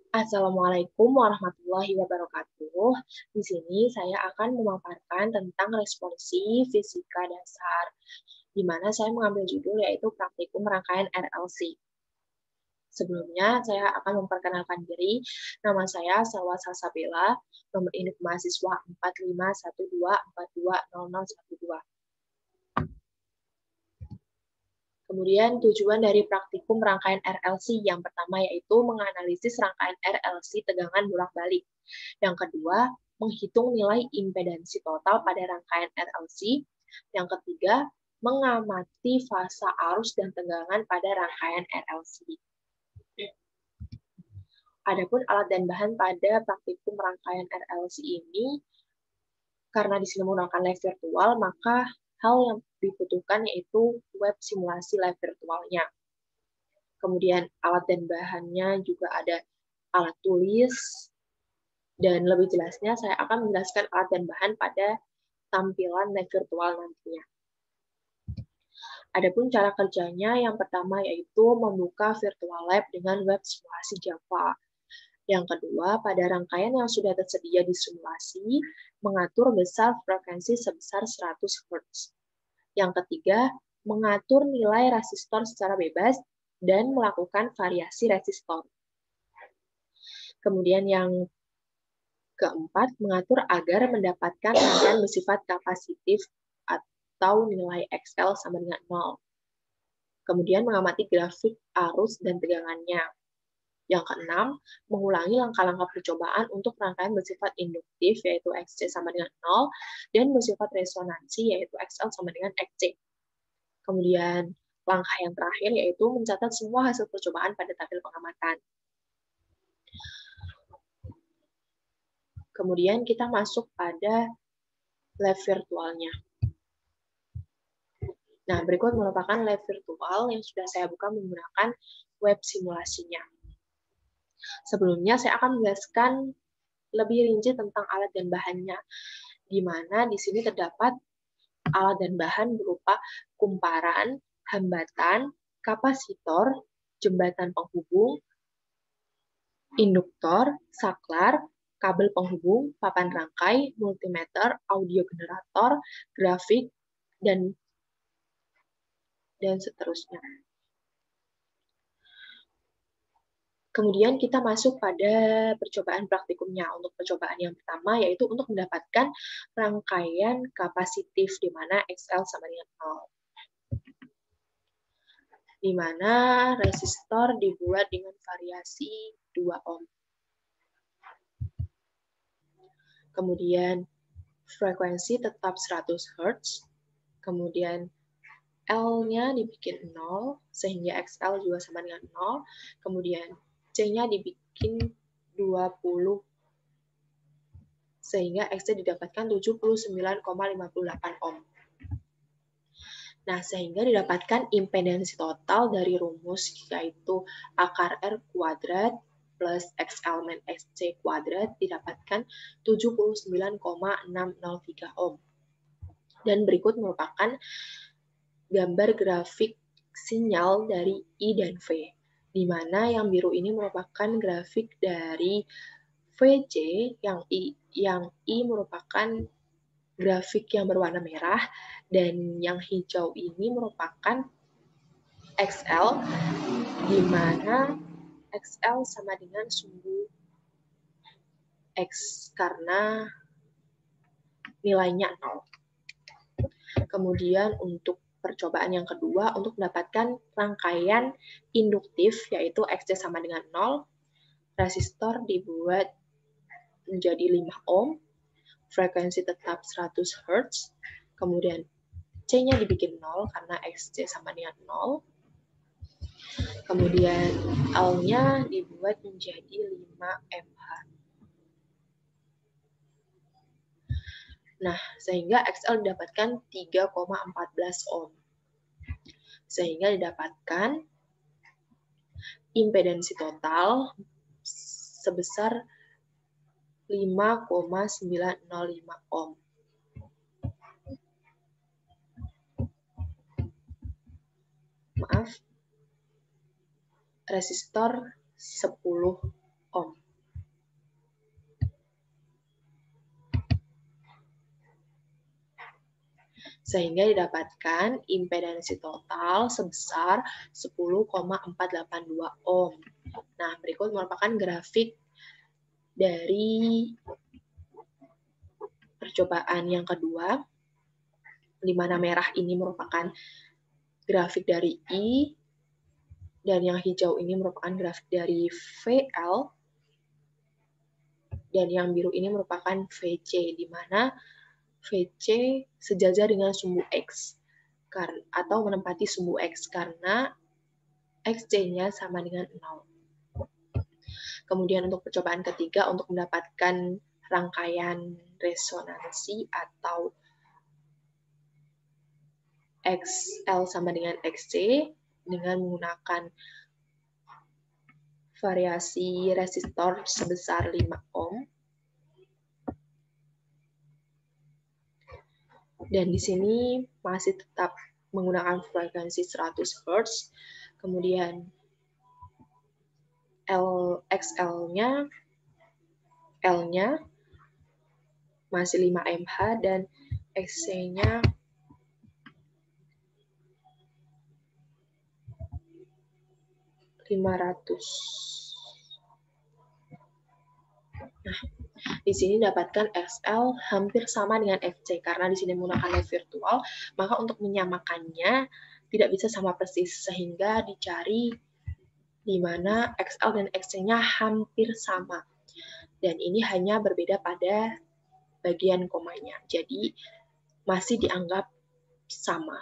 Assalamualaikum warahmatullahi wabarakatuh. Di sini saya akan memaparkan tentang responsi fisika dasar, di mana saya mengambil judul yaitu praktikum rangkaian RLC. Sebelumnya, saya akan memperkenalkan diri. Nama saya Salwa Salsabila, nomor induk mahasiswa 4512420012. Kemudian tujuan dari praktikum rangkaian RLC yang pertama yaitu menganalisis rangkaian RLC tegangan bolak-balik. Yang kedua, menghitung nilai impedansi total pada rangkaian RLC. Yang ketiga, mengamati fasa arus dan tegangan pada rangkaian RLC. Adapun alat dan bahan pada praktikum rangkaian RLC ini, karena di sini menggunakan lab virtual, maka hal yang dibutuhkan yaitu web simulasi lab virtualnya. Kemudian alat dan bahannya juga ada alat tulis, dan lebih jelasnya saya akan menjelaskan alat dan bahan pada tampilan lab virtual nantinya. Adapun cara kerjanya, yang pertama yaitu membuka virtual lab dengan web simulasi Java. Yang kedua, pada rangkaian yang sudah tersedia di simulasi, mengatur besar frekuensi sebesar 100 Hz. Yang ketiga, mengatur nilai resistor secara bebas dan melakukan variasi resistor. Kemudian yang keempat, mengatur agar mendapatkan rangkaian bersifat kapasitif atau nilai XL sama dengan 0. Kemudian mengamati grafik arus dan tegangannya. Yang keenam, mengulangi langkah-langkah percobaan untuk rangkaian bersifat induktif, yaitu XC sama dengan 0, dan bersifat resonansi, yaitu XL sama dengan XC. Kemudian, langkah yang terakhir yaitu mencatat semua hasil percobaan pada tabel pengamatan. Kemudian kita masuk pada lab virtualnya. Nah, berikut merupakan lab virtual yang sudah saya buka menggunakan web simulasinya. Sebelumnya saya akan menjelaskan lebih rinci tentang alat dan bahannya, di mana di sini terdapat alat dan bahan berupa kumparan, hambatan, kapasitor, jembatan penghubung, induktor, saklar, kabel penghubung, papan rangkai, multimeter, audio generator, grafik, dan seterusnya. Kemudian kita masuk pada percobaan praktikumnya. Untuk percobaan yang pertama yaitu untuk mendapatkan rangkaian kapasitif di mana XL sama dengan 0. Di mana resistor dibuat dengan variasi 2 ohm. Kemudian frekuensi tetap 100 Hz. Kemudian L-nya dibikin 0, sehingga XL juga sama dengan 0. Kemudian C-nya dibikin 20, sehingga XC didapatkan 79,58 ohm. Nah, sehingga didapatkan impedansi total dari rumus, yaitu akar R kuadrat plus XL min XC kuadrat didapatkan 79,603 ohm. Dan berikut merupakan gambar grafik sinyal dari I dan V, di mana yang biru ini merupakan grafik dari VC, yang I merupakan grafik yang berwarna merah, dan yang hijau ini merupakan XL, di mana XL sama dengan sumbu X karena nilainya 0. Kemudian untuk percobaan yang kedua, untuk mendapatkan rangkaian induktif, yaitu XC sama dengan 0, resistor dibuat menjadi 5 ohm, frekuensi tetap 100 Hz, kemudian C-nya dibikin 0 karena XC sama dengan 0, kemudian L-nya dibuat menjadi 5 mH. Nah, sehingga XL didapatkan 3,14 ohm. Sehingga didapatkan impedansi total sebesar 5,905 ohm. Maaf, resistor 10 ohm. sehingga didapatkan impedansi total sebesar 10,482 ohm. Nah, berikut merupakan grafik dari percobaan yang kedua, di mana merah ini merupakan grafik dari I, dan yang hijau ini merupakan grafik dari VL, dan yang biru ini merupakan VC, di mana VC sejajar dengan sumbu X atau menempati sumbu X karena XC-nya sama dengan 0. Kemudian untuk percobaan ketiga, untuk mendapatkan rangkaian resonansi atau XL sama dengan XC dengan menggunakan variasi resistor sebesar 5 ohm. Dan di sini masih tetap menggunakan frekuensi 100 Hz. Kemudian XL-nya L-nya masih 5 mH dan XC-nya Nah, di sini dapatkan XL hampir sama dengan XC karena di sini menggunakan lab virtual, maka untuk menyamakannya tidak bisa sama persis sehingga dicari di mana XL dan XC-nya hampir sama. Dan ini hanya berbeda pada bagian komanya. Jadi masih dianggap sama.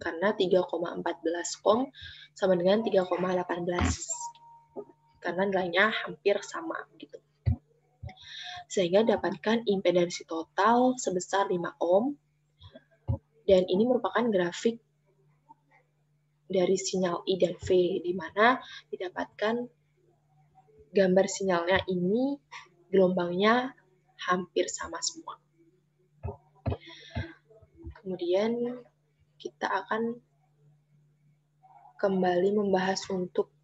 Karena 3,14 ohm sama dengan 3,18. Karena nilainya hampir sama gitu. Sehingga dapatkan impedansi total sebesar 5 ohm. Dan ini merupakan grafik dari sinyal I dan V, di mana didapatkan gambar sinyalnya ini gelombangnya hampir sama semua. Kemudian kita akan kembali membahas untuk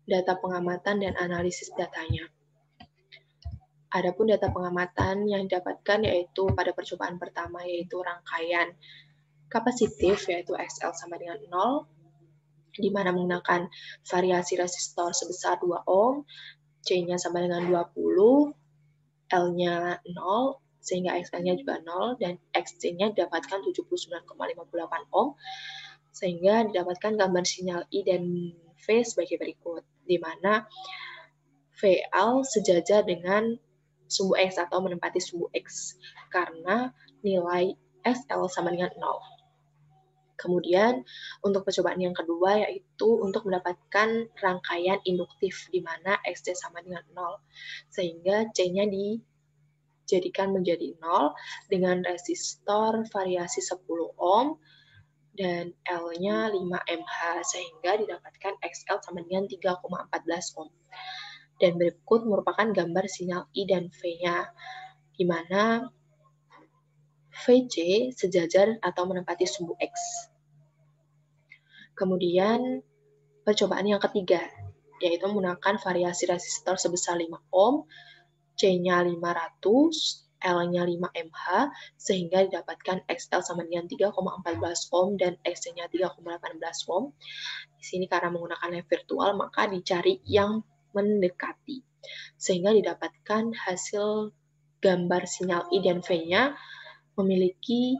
data pengamatan dan analisis datanya. Adapun data pengamatan yang didapatkan yaitu pada percobaan pertama yaitu rangkaian kapasitif yaitu XL sama dengan 0, di mana menggunakan variasi resistor sebesar 2 ohm, C-nya sama dengan 20, L-nya 0, sehingga XL-nya juga 0, dan XC-nya didapatkan 79,58 ohm, sehingga didapatkan gambar sinyal I dan V sebagai berikut, di mana VL sejajar dengan sumbu X atau menempati sumbu X, karena nilai SL sama dengan 0. Kemudian untuk percobaan yang kedua yaitu untuk mendapatkan rangkaian induktif di mana XC sama dengan 0, sehingga C-nya dijadikan menjadi 0 dengan resistor variasi 10 ohm dan L-nya 5 mH, sehingga didapatkan XL sama dengan 3,14 ohm. Dan berikut merupakan gambar sinyal I dan V-nya, di mana VC sejajar atau menempati sumbu X. Kemudian percobaan yang ketiga, yaitu menggunakan variasi resistor sebesar 5 ohm, C-nya 500, L-nya 5 mH, sehingga didapatkan XL sama dengan 3,14 ohm dan XC-nya 3,18 ohm. Di sini karena menggunakan lab virtual, maka dicari yang mendekati, sehingga didapatkan hasil gambar sinyal I dan V-nya memiliki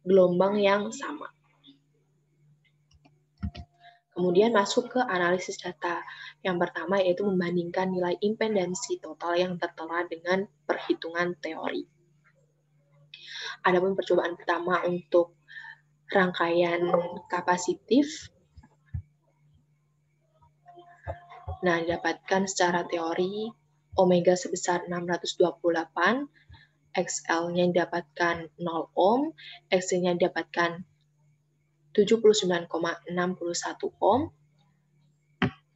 gelombang yang sama. Kemudian masuk ke analisis data. Yang pertama yaitu membandingkan nilai impedansi total yang tertera dengan perhitungan teori. Adapun percobaan pertama untuk rangkaian kapasitif, nah didapatkan secara teori omega sebesar 628, XL-nya didapatkan 0 ohm, XC-nya didapatkan 79,61 ohm,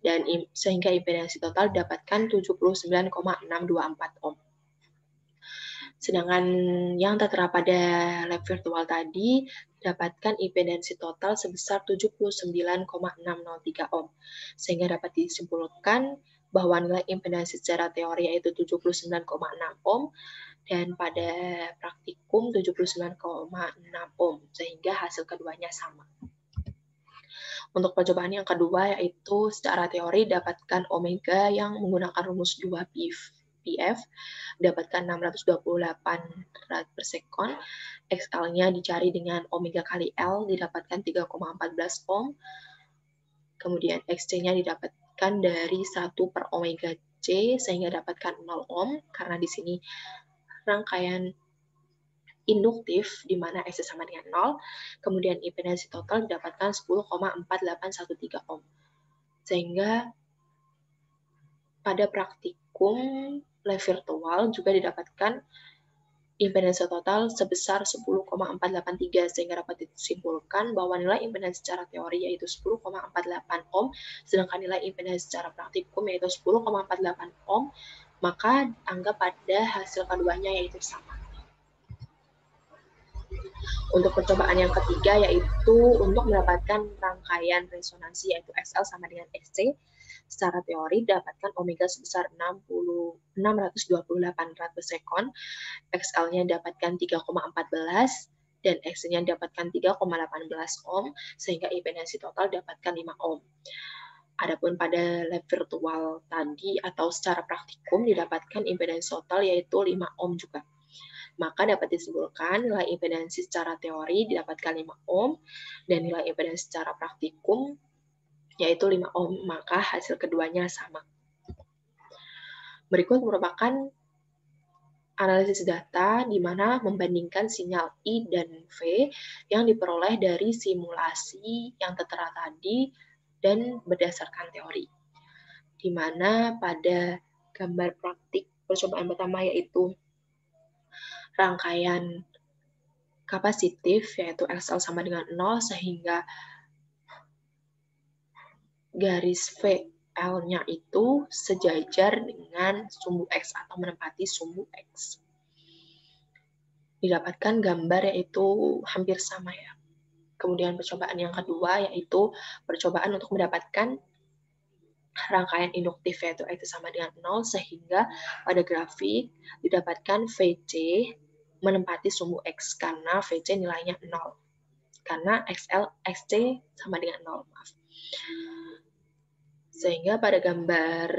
dan sehingga impedansi total didapatkan 79,624 ohm. Sedangkan yang tertera pada lab virtual tadi dapatkan impedansi total sebesar 79,603 ohm. Sehingga dapat disimpulkan bahwa nilai impedansi secara teori yaitu 79,6 ohm Dan pada praktikum 79,6 ohm, sehingga hasil keduanya sama. Untuk percobaan yang kedua yaitu secara teori dapatkan omega yang menggunakan rumus 2PF, dapatkan 628 rad per sekon, XL-nya dicari dengan omega kali L, didapatkan 3,14 ohm, kemudian XC-nya didapatkan dari 1 per omega C, sehingga dapatkan 0 ohm, karena di sini rangkaian induktif, di mana XC sama dengan 0, kemudian impedansi total didapatkan 10,4813 ohm. Sehingga pada praktikum lab virtual juga didapatkan impedansi total sebesar 10,483, sehingga dapat disimpulkan bahwa nilai impedansi secara teori yaitu 10,48 ohm, sedangkan nilai impedansi secara praktikum yaitu 10,48 ohm, maka anggap pada hasil keduanya yaitu sama. Untuk percobaan yang ketiga yaitu untuk mendapatkan rangkaian resonansi yaitu XL sama dengan XC. Secara teori dapatkan omega sebesar 628 rad per sekon, XL-nya dapatkan 3,14 dan XC-nya dapatkan 3,18 ohm, sehingga impedansi total dapatkan 5 ohm. Adapun pada lab virtual tadi atau secara praktikum didapatkan impedansi total yaitu 5 ohm juga. Maka dapat disimpulkan nilai impedansi secara teori didapatkan 5 ohm dan nilai impedansi secara praktikum yaitu 5 ohm, maka hasil keduanya sama. Berikut merupakan analisis data di mana membandingkan sinyal I dan V yang diperoleh dari simulasi yang tertera tadi dan berdasarkan teori. Di mana pada gambar praktik percobaan pertama yaitu rangkaian kapasitif yaitu XL sama dengan 0, sehingga garis VL-nya itu sejajar dengan sumbu X atau menempati sumbu X. Didapatkan gambar yaitu hampir sama ya. Kemudian percobaan yang kedua yaitu percobaan untuk mendapatkan rangkaian induktif yaitu X sama dengan 0, sehingga pada grafik didapatkan VC menempati sumbu X karena VC nilainya 0. Karena XC sama dengan 0, maaf. Sehingga pada gambar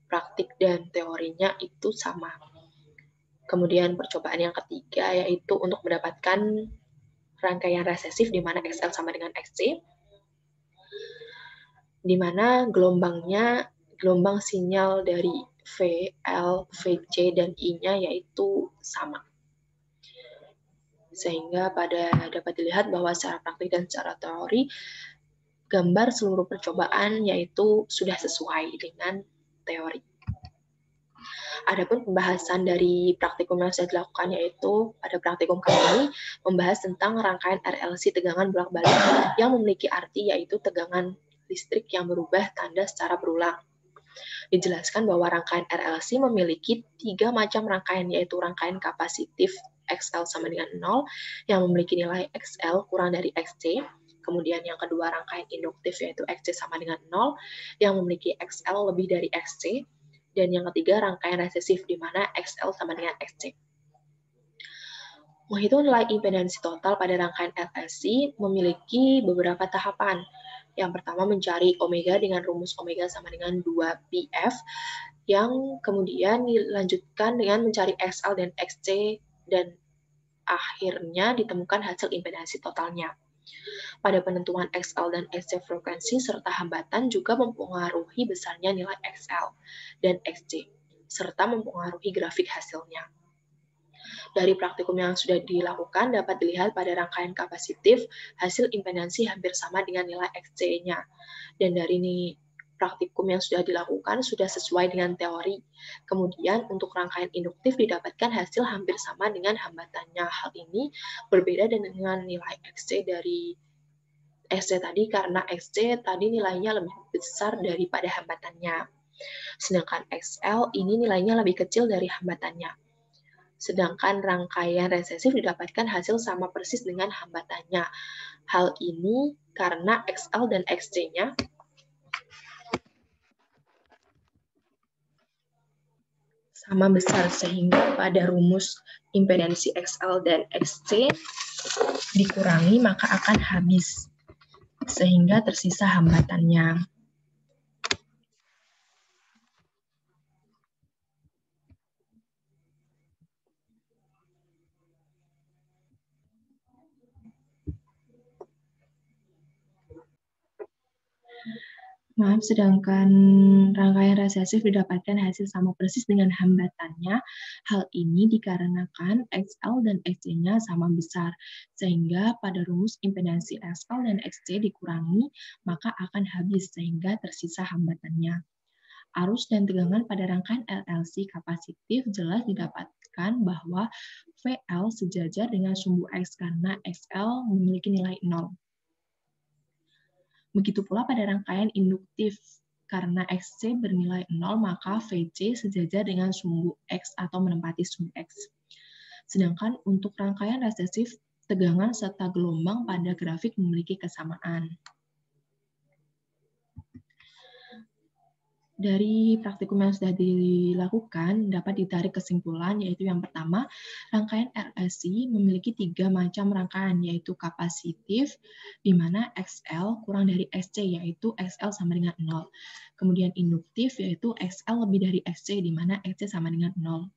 praktik dan teorinya itu sama. Kemudian percobaan yang ketiga yaitu untuk mendapatkan rangkaian resesif di mana XL sama dengan XC, di mana gelombang sinyal dari VL, VC, dan I-nya yaitu sama. Sehingga dapat dilihat bahwa secara praktik dan secara teori, gambar seluruh percobaan yaitu sudah sesuai dengan teori. Adapun pembahasan dari praktikum yang sudah dilakukan yaitu pada praktikum kali ini membahas tentang rangkaian RLC tegangan bolak-balik yang memiliki arti yaitu tegangan listrik yang berubah tanda secara berulang. Dijelaskan bahwa rangkaian RLC memiliki 3 macam rangkaian yaitu rangkaian kapasitif XL sama dengan 0 yang memiliki nilai XL kurang dari XC. Kemudian yang kedua rangkaian induktif yaitu XC sama dengan 0 yang memiliki XL lebih dari XC. Dan yang ketiga rangkaian resesif di mana XL sama dengan XC. Menghitung nilai impedansi total pada rangkaian RLC memiliki beberapa tahapan. Yang pertama mencari omega dengan rumus omega sama dengan 2PF, yang kemudian dilanjutkan dengan mencari XL dan XC, dan akhirnya ditemukan hasil impedansi totalnya. Pada penentuan XL dan XC frekuensi serta hambatan juga mempengaruhi besarnya nilai XL dan XC, serta mempengaruhi grafik hasilnya. Dari praktikum yang sudah dilakukan dapat dilihat pada rangkaian kapasitif hasil impedansi hampir sama dengan nilai XC-nya. Dan dari praktikum yang sudah dilakukan sudah sesuai dengan teori. Kemudian untuk rangkaian induktif didapatkan hasil hampir sama dengan hambatannya. Hal ini berbeda dengan nilai XC dari XC tadi karena XC tadi nilainya lebih besar daripada hambatannya. Sedangkan XL ini nilainya lebih kecil dari hambatannya. Sedangkan rangkaian resesif didapatkan hasil sama persis dengan hambatannya. Hal ini karena XL dan XC-nya sama besar, sehingga pada rumus impedansi XL dan XC dikurangi maka akan habis, sehingga tersisa hambatannya. Maaf, sedangkan rangkaian resesif didapatkan hasil sama persis dengan hambatannya. Hal ini dikarenakan XL dan XC-nya sama besar, sehingga pada rumus impedansi XL dan XC dikurangi, maka akan habis, sehingga tersisa hambatannya. Arus dan tegangan pada rangkaian RLC kapasitif jelas didapatkan bahwa VL sejajar dengan sumbu X karena XL memiliki nilai 0. Begitu pula pada rangkaian induktif, karena XC bernilai 0, maka VC sejajar dengan sumbu X atau menempati sumbu X. Sedangkan untuk rangkaian resesif, tegangan serta gelombang pada grafik memiliki kesamaan. Dari praktikum yang sudah dilakukan, dapat ditarik kesimpulan, yaitu yang pertama, rangkaian RLC memiliki 3 macam rangkaian, yaitu kapasitif, di mana XL kurang dari XC, yaitu XL sama dengan 0. Kemudian induktif, yaitu XL lebih dari XC, di mana XC sama dengan 0.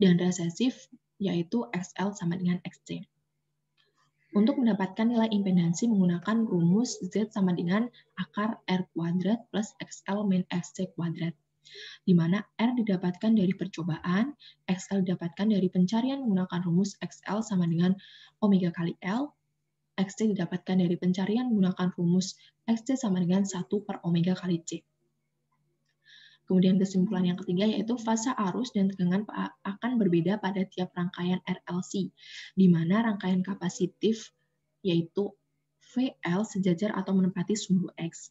Dan resesif, yaitu XL sama dengan XC. Untuk mendapatkan nilai impedansi menggunakan rumus Z sama dengan akar R kuadrat plus XL min XC kuadrat, di mana R didapatkan dari percobaan, XL didapatkan dari pencarian menggunakan rumus XL sama dengan omega kali L, XC didapatkan dari pencarian menggunakan rumus XC sama dengan 1 per omega kali C. Kemudian kesimpulan yang ketiga yaitu fase arus dan tegangan akan berbeda pada tiap rangkaian RLC, di mana rangkaian kapasitif yaitu VL sejajar atau menempati sumbu X.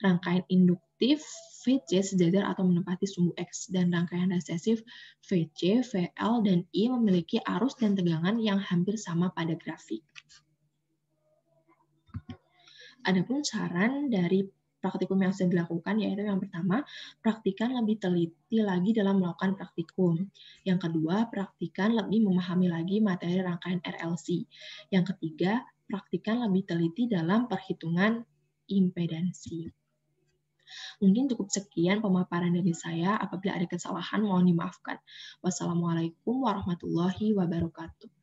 Rangkaian induktif VC sejajar atau menempati sumbu X, dan rangkaian resesif VC, VL, dan I memiliki arus dan tegangan yang hampir sama pada grafik. Adapun saran dari praktikum yang sudah dilakukan, yaitu yang pertama, praktikan lebih teliti lagi dalam melakukan praktikum. Yang kedua, praktikan lebih memahami lagi materi rangkaian RLC. Yang ketiga, praktikan lebih teliti dalam perhitungan impedansi. Mungkin cukup sekian pemaparan dari saya. Apabila ada kesalahan, mohon dimaafkan. Wassalamualaikum warahmatullahi wabarakatuh.